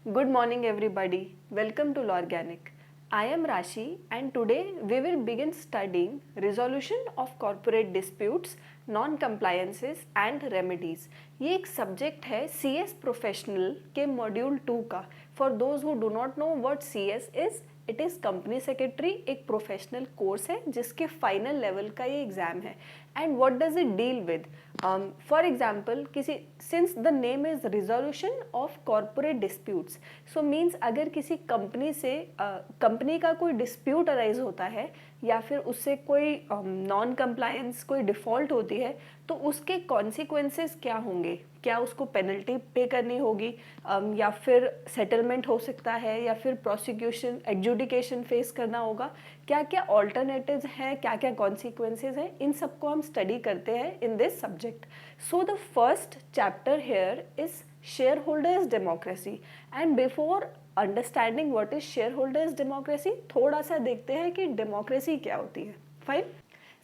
Good morning, everybody. Welcome to Lorganic. I am Rashi, and today we will begin studying resolution of corporate disputes, non-compliances and remedies. ये एक subject है CS professional के module 2 का. For those who do not know what CS is, it is company secretary एक professional course है जिसके final level का ये एग्ज़ाम है. And what does it deal with? For example किसी since the name is resolution of corporate disputes, so means अगर किसी company से कंपनी का कोई डिस्प्यूट अराइज होता है या फिर उससे कोई नॉन कंप्लायंस कोई डिफ़ॉल्ट होती है तो उसके कॉन्सिक्वेंसेस क्या होंगे. क्या उसको पेनल्टी पे करनी होगी या फिर सेटलमेंट हो सकता है या फिर प्रोसिक्यूशन एडजुडिकेशन फेस करना होगा. क्या क्या ऑल्टरनेटिव्स हैं, क्या क्या कॉन्सिक्वेंसेस हैं, इन सबको हम स्टडी करते हैं in this subject. So the first chapter here is share holders democracy. And before understanding what is share holders democracy थोड़ा सा देखते हैं कि डेमोक्रेसी क्या होती है. फाइन.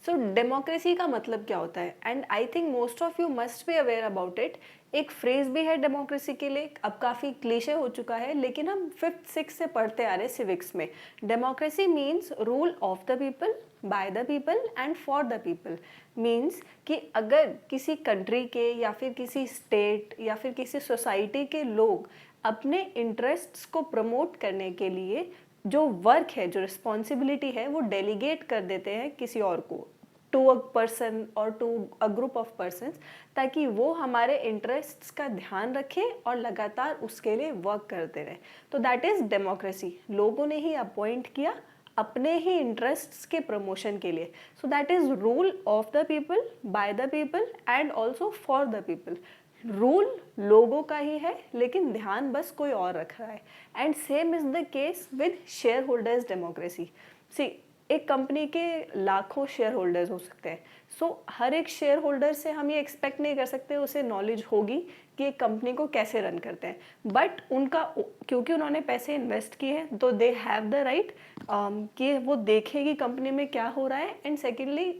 सो डेमोक्रेसी का मतलब क्या होता है and I think most of you must be aware about it. एक फ्रेज भी है डेमोक्रेसी के लिए, अब काफ़ी क्लीशे हो चुका है लेकिन हम 5th 6th से पढ़ते आ रहे हैं सिविक्स में. Democracy means rule of the people by the people and for the people. Means कि अगर किसी कंट्री के या फिर किसी स्टेट या फिर किसी सोसाइटी के लोग अपने इंटरेस्ट्स को प्रमोट करने के लिए जो वर्क है, जो रिस्पॉन्सिबिलिटी है, वो डेलीगेट कर देते हैं किसी और को, टू अ पर्सन और to a group of persons, ताकि वो हमारे इंटरेस्ट्स का ध्यान रखें और लगातार उसके लिए वर्क करते रहें. तो दैट इज़ डेमोक्रेसी. लोगों ने ही अपॉइंट किया अपने ही इंटरेस्ट्स के प्रमोशन के लिए. सो that is rule of the people by the people and also for the people. Rule लोगों का ही है लेकिन ध्यान बस कोई और रख रहा है. And same is the case with share holders democracy. See, एक कंपनी के लाखों शेयर होल्डर्स हो सकते हैं. सो हर एक शेयर होल्डर से हम ये एक्सपेक्ट नहीं कर सकते उसे नॉलेज होगी कि एक कंपनी को कैसे रन करते हैं. बट उनका क्योंकि उन्होंने पैसे इन्वेस्ट किए हैं तो दे हैव द राइट कि वो देखेगी कंपनी में क्या हो रहा है. एंड सेकेंडली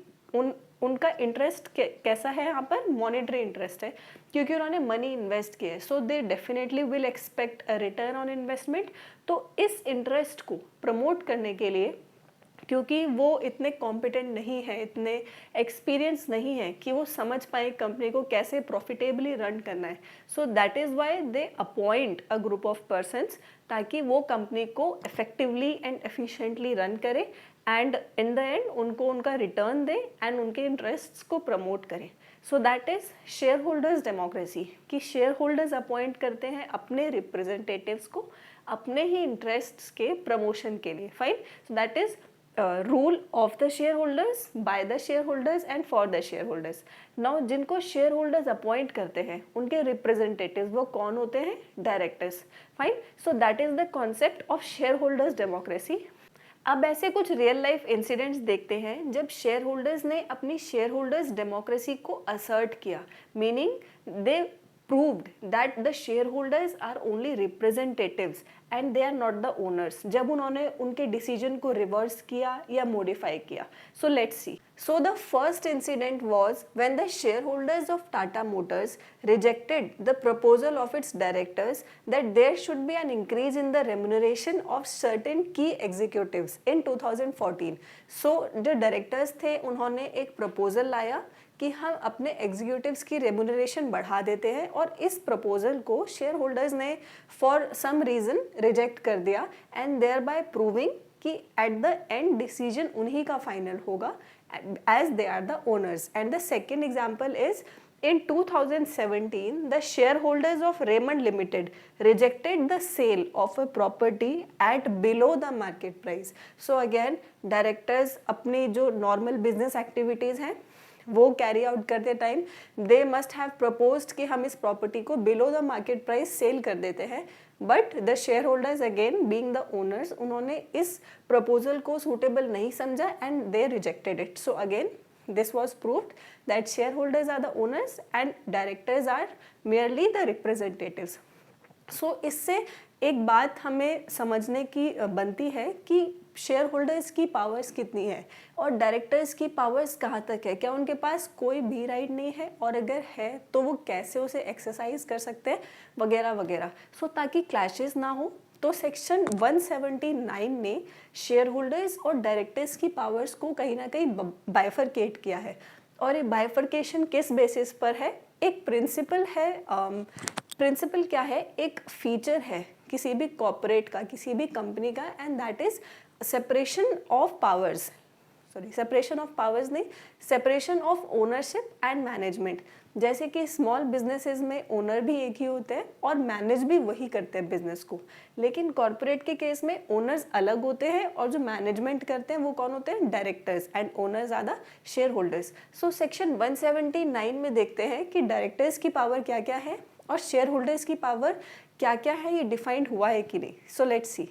उनका इंटरेस्ट कैसा है, यहाँ पर मॉनेटरी इंटरेस्ट है क्योंकि उन्होंने मनी इन्वेस्ट किया है. So they definitely will expect a return on investment. तो इस इंटरेस्ट को प्रमोट करने के लिए, क्योंकि वो इतने कॉम्पिटेंट नहीं है, इतने एक्सपीरियंस नहीं है कि वो समझ पाए कंपनी को कैसे प्रॉफिटेबली रन करना है. So that is why they appoint a group of persons ताकि वो कंपनी को इफेक्टिवली एंड एफिशिएंटली रन करे एंड इन द एंड उनको उनका रिटर्न दे एंड उनके इंटरेस्ट्स को प्रमोट करें. So that is share holders democracy कि शेयर होल्डर्स अपॉइंट करते हैं अपने रिप्रेजेंटेटिव्स को अपने ही इंटरेस्ट्स के प्रमोशन के लिए. Fine. So that is rule of the share holders by the share holders and for the share holders. Now जिनको शेयर होल्डर्स अपॉइंट करते हैं उनके रिप्रेजेंटेटिव्स वो कौन होते हैं? Directors. Fine. So that is the concept of share holders democracy. अब ऐसे कुछ रियल लाइफ इंसिडेंट्स देखते हैं जब शेयर होल्डर्स ने अपनी शेयर होल्डर्स डेमोक्रेसी को असर्ट किया. Meaning they proved that the shareholders are only representatives and they are not the owners. जब उन्होंने उनके डिसीजन को रिवर्स किया या मॉडिफाई किया. So let's see. So the first incident was when the shareholders of Tata Motors rejected the proposal of its directors that there should be an increase in the remuneration of certain key executives in 2014. So जो directors थे उन्होंने एक proposal लाया कि हम अपने executives की remuneration बढ़ा देते हैं और इस प्रपोजल को शेयर होल्डर्स ने फॉर सम रीज़न रिजेक्ट कर दिया एंड देयर बाय प्रूविंग कि एट द एंड डिसीजन उन्हीं का फाइनल होगा as they are the owners. And the second example is in 2017 the shareholders of Raymond Limited rejected the sale of a property at below the market price. So again directors अपनी जो normal business activities हैं वो carry out करते time they must have proposed कि हम इस property को below the market price cell कर देते हैं. But the share holders again being the owners उन्होंने इस प्रपोजल को सूटेबल नहीं समझा and they rejected it. So again this was proved that shareholders are the owners and directors are merely the representatives. So इससे एक बात हमें समझने की बनती है कि शेयर होल्डर्स की पावर्स कितनी है और डायरेक्टर्स की पावर्स कहाँ तक है, क्या उनके पास कोई भी राइट नहीं है और अगर है तो वो कैसे उसे एक्सरसाइज कर सकते हैं वगैरह वगैरह। सो ताकि क्लैशेस ना हो तो सेक्शन 179 ने शेयर होल्डर्स और डायरेक्टर्स की पावर्स को कहीं ना कहीं बाइफरकेट किया है। और ये बाइफरकेशन किस बेसिस पर है, एक प्रिंसिपल है, प्रिंसिपल क्या है, एक फीचर है किसी भी कॉर्पोरेट का, किसी भी कंपनी का, and that is separation of powers, sorry separation of powers नहीं, separation of ownership and management. जैसे कि स्मॉल बिजनेसेस में ओनर भी एक ही होते हैं और मैनेज भी वही करते हैं बिजनेस को, लेकिन कॉर्पोरेट के केस में ओनर्स अलग होते हैं और जो मैनेजमेंट करते हैं वो कौन होते हैं, directors, and owners are the shareholders. So section 179 में देखते हैं कि डायरेक्टर्स की पावर क्या क्या है और शेयर होल्डर्स की पावर क्या क्या है, ये डिफाइंड हुआ है कि नहीं। So let's see.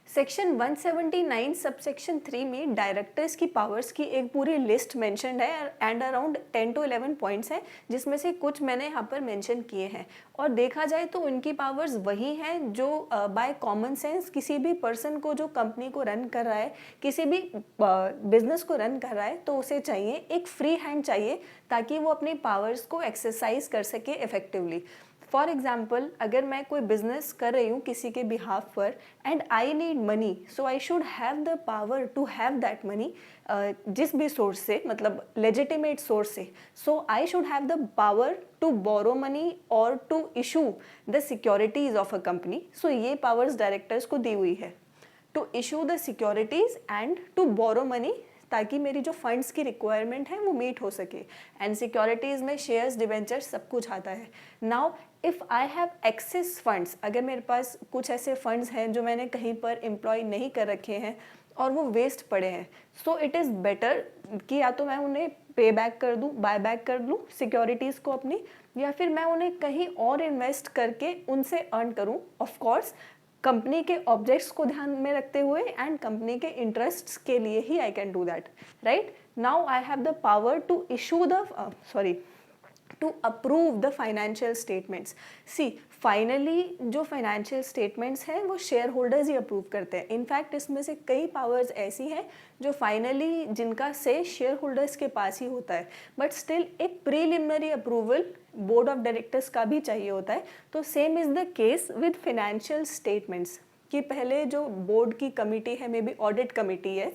Section 179 subsection 3 में डायरेक्टर्स की पावर्स की एक पूरी लिस्ट मेंशन्ड है एंड अराउंड 10 to 11 पॉइंट्स हैं, जिसमें से कुछ मैंने यहाँ पर मेंशन किए हैं। और देखा जाए तो उनकी पावर्स वही हैं जो बाय कॉमन सेंस किसी भी पर्सन को जो कंपनी को रन कर रहा है, किसी भी बिजनेस को रन कर रहा है, तो उसे चाहिए एक फ्री हैंड चाहिए ताकि वो अपनी पावर्स को एक्सरसाइज कर सके इफेक्टिवली। फॉर एग्जाम्पल, अगर मैं कोई बिजनेस कर रही हूँ किसी के बिहाफ पर and I need money, so I should have the power to have that money, जिस भी सोर्स से, मतलब लेजिटिमेट सोर्स से। So I should have the power to borrow money और to issue the securities of a company. So ये powers directors को दी हुई है, to issue the securities and to borrow money, ताकि मेरी जो फंड्स की रिक्वायरमेंट है वो मीट हो सके। एंड सिक्योरिटीज़ में शेयर्स, डिवेंचर्स सब कुछ आता है। Now if I have excess funds, अगर मेरे पास कुछ ऐसे फंड्स हैं जो मैंने कहीं पर एम्प्लॉय नहीं कर रखे हैं और वो वेस्ट पड़े हैं, सो इट इज़ बेटर कि या तो मैं उन्हें पे बैक कर दूँ, बाय बैक कर दूँ सिक्योरिटीज़ को अपनी, या फिर मैं उन्हें कहीं और इन्वेस्ट करके उनसे अर्न करूँ, ऑफ कोर्स कंपनी के ऑब्जेक्ट्स को ध्यान में रखते हुए एंड कंपनी के इंटरेस्ट्स के लिए ही I can do that, right. Now I have the power to issue the to approve the financial statements. See finally जो फाइनेंशियल स्टेटमेंट्स हैं वो शेयर होल्डर्स ही अप्रूव करते हैं। इनफैक्ट इसमें से कई पावर्स ऐसी हैं जो फाइनली जिनका से शेयर होल्डर्स के पास ही होता है, बट स्टिल एक preliminary approval board of directors का भी चाहिए होता है। तो same is the case with financial statements कि पहले जो बोर्ड की कमिटी है, मे बी ऑडिट कमिटी है,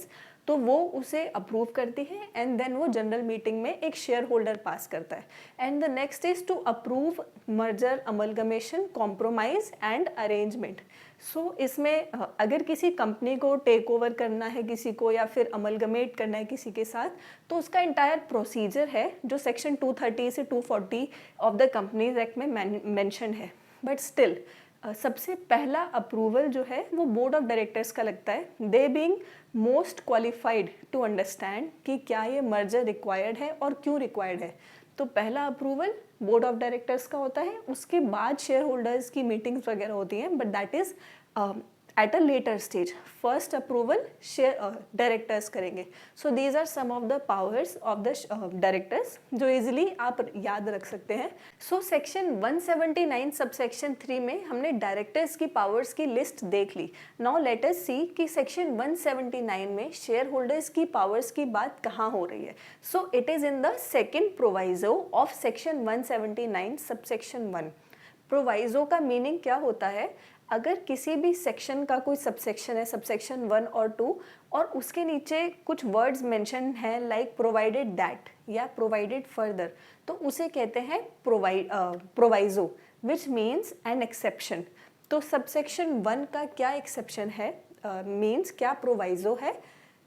तो वो उसे अप्रूव करती है एंड देन वो जनरल मीटिंग में एक शेयर होल्डर पास करता है। And the next is to approve merger, amalgamation, compromise and arrangement. So इसमें अगर किसी कंपनी को टेक ओवर करना है किसी को, या फिर अमलगमेट करना है किसी के साथ, तो उसका इंटायर प्रोसीजर है जो सेक्शन 230 से 240 ऑफ द कंपनीज एक्ट में मेंशन है। बट स्टिल सबसे पहला अप्रूवल जो है वो बोर्ड ऑफ डायरेक्टर्स का लगता है, they being most qualified to understand कि क्या ये मर्जर रिक्वायर्ड है और क्यों रिक्वायर्ड है। तो पहला अप्रूवल बोर्ड ऑफ डायरेक्टर्स का होता है, उसके बाद शेयर होल्डर्स की मीटिंग्स वगैरह होती हैं, but that is at a later stage. First approval share directors करेंगे. So these are some of the powers of the directors जो easily आप याद रख सकते हैं. So section 179 subsection 3 में हमने directors की powers की list देख ली. Now let us see कि section 179 में shareholders की powers की बात कहाँ हो रही है. So it is in the second proviso of section 179 subsection 1. Proviso का मीनिंग क्या होता है? अगर किसी भी सेक्शन का कोई सबसेक्शन है, सबसेक्शन 1 और 2, और उसके नीचे कुछ वर्ड्स मेंशन हैं लाइक प्रोवाइडेड दैट या प्रोवाइडेड फर्दर, तो उसे कहते हैं proviso, which means an exception. तो सबसेक्शन 1 का क्या एक्सेप्शन है, मीन्स क्या प्रोवाइजो है?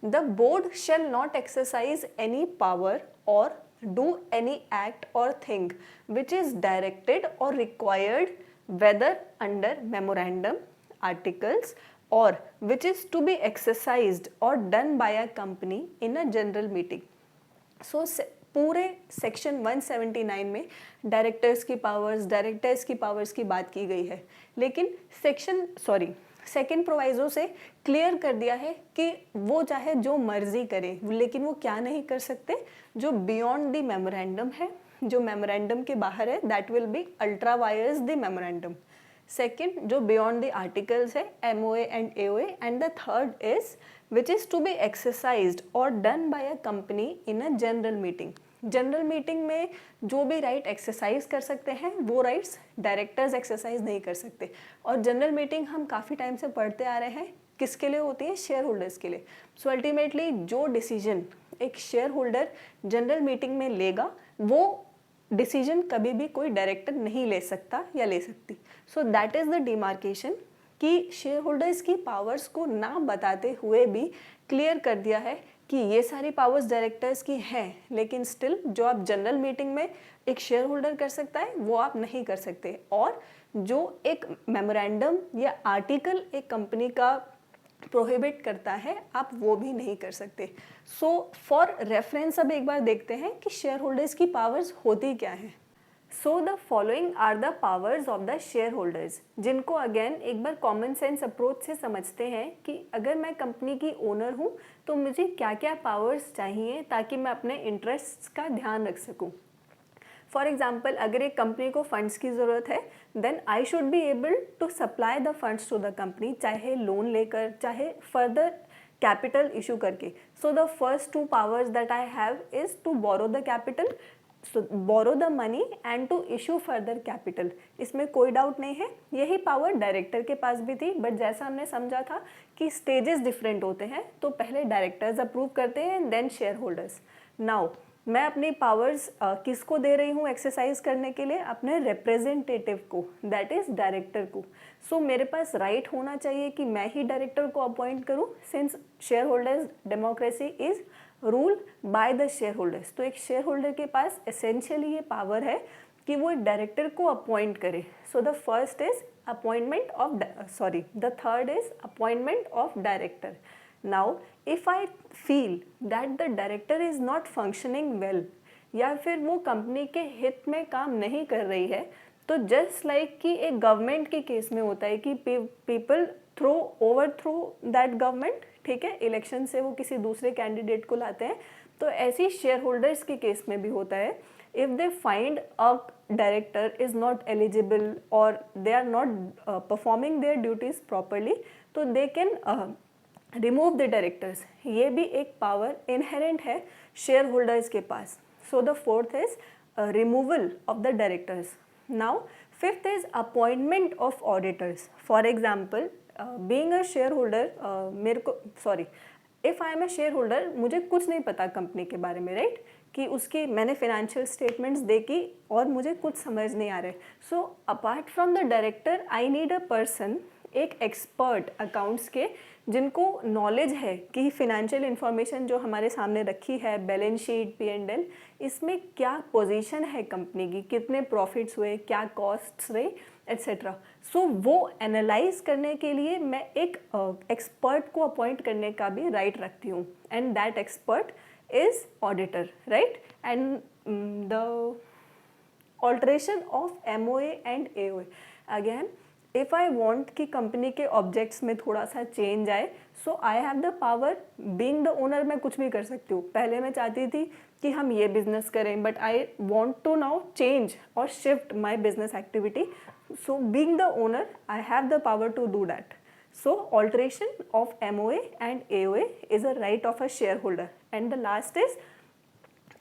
The board shall not exercise any power और do any act or thing which is directed or required whether under memorandum, articles or which is to be exercised or done by a company in a general meeting. So पूरे section 179 में directors की powers की बात की गई है, लेकिन second proviso से क्लियर कर दिया है कि वो चाहे जो मर्जी करे, लेकिन वो क्या नहीं कर सकते, जो बियॉन्ड द मेमोरेंडम है, जो मेमोरेंडम के बाहर है, that will be ultra vires the memorandum. Second जो बियॉन्ड द आर्टिकल्स है MOA and AOA, and the third is which is to be exercised और done by a company in a general meeting. General meeting में जो भी right exercise कर सकते हैं वो राइट्स डायरेक्टर्स एक्सरसाइज नहीं कर सकते। और जनरल मीटिंग हम काफ़ी टाइम से पढ़ते आ रहे हैं, किसके लिए होती है? शेयर होल्डर्स के लिए। सो अल्टीमेटली जो डिसीजन एक शेयर होल्डर जनरल मीटिंग में लेगा वो डिसीजन कभी भी कोई डायरेक्टर नहीं ले सकता या ले सकती। सो दैट इज़ द डिमार्केशन कि शेयर होल्डर्स की पावर्स को ना बताते हुए भी क्लियर कर दिया है कि ये सारी पावर्स डायरेक्टर्स की हैं, लेकिन स्टिल जो आप जनरल मीटिंग में एक शेयर होल्डर कर सकता है वो आप नहीं कर सकते। और जो एक मेमोरेंडम या आर्टिकल एक कंपनी का प्रोहिबिट करता है आप वो भी नहीं कर सकते। सो फॉर रेफरेंस अब एक बार देखते हैं कि शेयर होल्डर्स की पावर्स होती क्या हैं। So the following are the powers of the shareholders, जिनको अगेन एक बार कॉमन सेंस अप्रोच से समझते हैं कि अगर मैं कंपनी की ओनर हूँ तो मुझे क्या क्या पावर्स चाहिए ताकि मैं अपने इंटरेस्ट्स का ध्यान रख सकूँ। फॉर एग्जाम्पल अगर एक कंपनी को फंड्स की ज़रूरत है then I should be able to supply the funds to the company, चाहे लोन लेकर चाहे फर्दर कैपिटल इशू करके। So the first two powers that I have is to borrow the capital, borrow the money and to issue further capital. इसमें कोई doubt नहीं है, यही power director के पास भी थी, बट जैसा हमने समझा था कि स्टेजेस डिफरेंट होते हैं, तो पहले डायरेक्टर्स अप्रूव करते हैं देन शेयर होल्डर्स। नाउ मैं अपनी पावर्स किसको दे रही हूँ एक्सरसाइज करने के लिए? अपने रिप्रेजेंटेटिव को, दैट इज डायरेक्टर को। सो मेरे पास राइट होना चाहिए कि मैं ही डायरेक्टर को अपॉइंट करूँ, since share holders democracy is rule by the share holders. तो एक शेयर होल्डर के पास एसेंशियली ये पावर है कि वो एक डायरेक्टर को अपॉइंट करे। सो the first is appointment of the third is appointment of director. Now, if I feel that the director is not functioning well या फिर वो कंपनी के हित में काम नहीं कर रही है, तो जस्ट लाइक कि एक गवर्नमेंट के केस में होता है कि पीपल ओवरथ्रो दैट गवर्नमेंट, ठीक है, इलेक्शन से वो किसी दूसरे कैंडिडेट को लाते हैं, तो ऐसी शेयर होल्डर्स के केस में भी होता है। If they find a director is not eligible और they are not performing their duties properly, तो they can remove the directors. ये भी एक पावर इनहेरेंट है शेयर होल्डर्स के पास। So the fourth is removal of the directors. Now fifth is appointment of auditors. For example being a share holder, मेरे को if I am a share holder, मुझे कुछ नहीं पता कंपनी के बारे में, राइट, कि उसकी मैंने फाइनेंशियल स्टेटमेंट्स देखी और मुझे कुछ समझ नहीं आ रहा है। So apart from the director I need a person, एक एक्सपर्ट अकाउंट्स के, जिनको नॉलेज है कि फिनेंशियल इन्फॉर्मेशन जो हमारे सामने रखी है, बैलेंस शीट, P&L, इसमें क्या पोजीशन है कंपनी की, कितने प्रॉफिट्स हुए, क्या कॉस्ट्स रहे, एट्सेट्रा। सो वो एनालाइज करने के लिए मैं एक एक्सपर्ट को अपॉइंट करने का भी राइट रखती हूँ, and that expert is auditor, right. And the alteration of MOA and AOA, again if I want कि कंपनी के ऑब्जेक्ट्स में थोड़ा सा चेंज आए, so I have the power, being the owner मैं कुछ भी कर सकती हूँ। पहले मैं चाहती थी कि हम ये बिजनेस करें, but I want to now change और shift my business activity. So being the owner I have the power to do that. So alteration of MOA and AOA is a right of a share holder. And the last is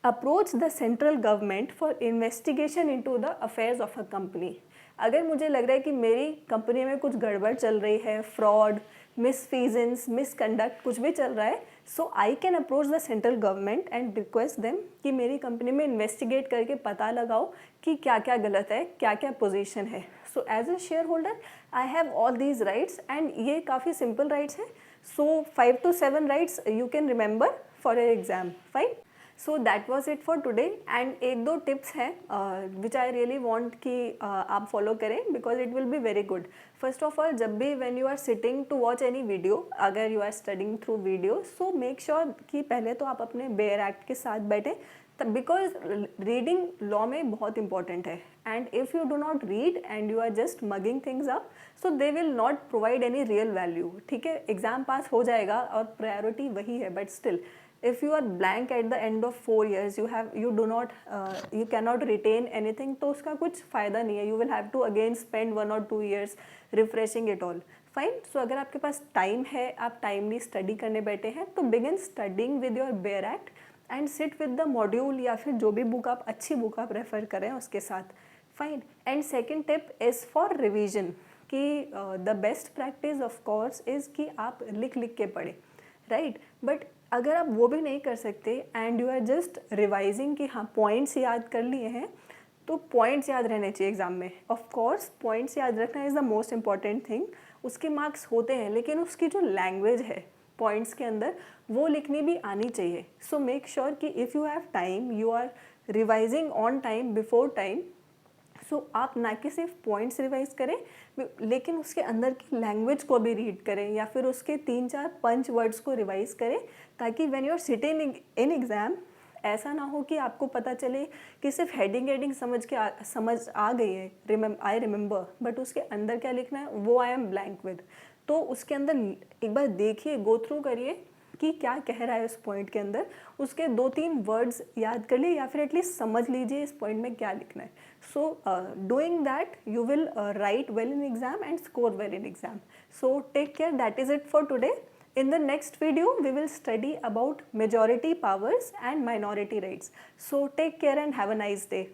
approach the central government for investigation into the affairs of a company. अगर मुझे लग रहा है कि मेरी company में कुछ गड़बड़ चल रही है, फ्रॉड, मिसफीजेंस, मिसकंडक्ट कुछ भी चल रहा है, so I can approach the central government and request them कि मेरी कंपनी में इन्वेस्टिगेट करके पता लगाओ कि क्या क्या गलत है, क्या क्या पोजीशन है। So as a share holder I have all these rights, and ये काफ़ी सिंपल राइट्स हैं। So 5 to 7 rights you can remember for your exam, fine. So that was it for today. And एक दो tips हैं विच I really want कि आप follow करें, because it will be very good. First of all, जब भी when you are sitting to watch any video, अगर you are studying through video, so make sure कि पहले तो आप अपने बेयर एक्ट के साथ बैठें, तब बिकॉज रीडिंग लॉ में बहुत इंपॉर्टेंट है। And if you do not read and you are just mugging things up, so they will not provide any real value, ठीक है। एग्जाम पास हो जाएगा और प्रायोरिटी वही है, but still if you are blank at the end of 4 years, you do not you cannot retain anything, तो उसका कुछ फ़ायदा नहीं है. You will have to again spend 1 or 2 years refreshing it all. Fine. So अगर आपके पास time है, आप टाइमली स्टडी करने बैठे हैं, तो begin studying with your bare act and sit with the module या फिर जो भी बुक आप अच्छी बुक आप रेफर करें उसके साथ. Fine. And second tip is for revision कि the best practice of course is कि आप लिख लिख के पढ़ें, राइट. बट अगर आप वो भी नहीं कर सकते and you are just revising कि हाँ पॉइंट्स याद कर लिए हैं, तो पॉइंट्स याद रहने चाहिए एग्जाम में. ऑफ कोर्स पॉइंट्स याद रखना is the most important thing. उसके मार्क्स होते हैं, लेकिन उसकी जो लैंग्वेज है पॉइंट्स के अंदर वो लिखनी भी आनी चाहिए. सो मेक श्योर कि if you have time you are revising on time before time. So आप ना कि सिर्फ पॉइंट्स रिवाइज करें, लेकिन उसके अंदर की लैंग्वेज को भी रीड करें या फिर उसके 3-4 पंच वर्ड्स को रिवाइज करें, ताकि when you are sitting in exam ऐसा ना हो कि आपको पता चले कि सिर्फ हेडिंग समझ आ गई है, आई रिमेंबर, बट उसके अंदर क्या लिखना है वो आई एम ब्लैंक विद. तो उसके अंदर एक बार देखिए, गो थ्रू करिए कि क्या कह रहा है उस पॉइंट के अंदर, उसके 2-3 वर्ड्स याद कर लिए या फिर एटलीस्ट समझ लीजिए इस पॉइंट में क्या लिखना है. So doing that you will write well in exam and score well in exam. So take care. That is it for today. In the next video, we will study about majority powers and minority rights. So take care and have a nice day.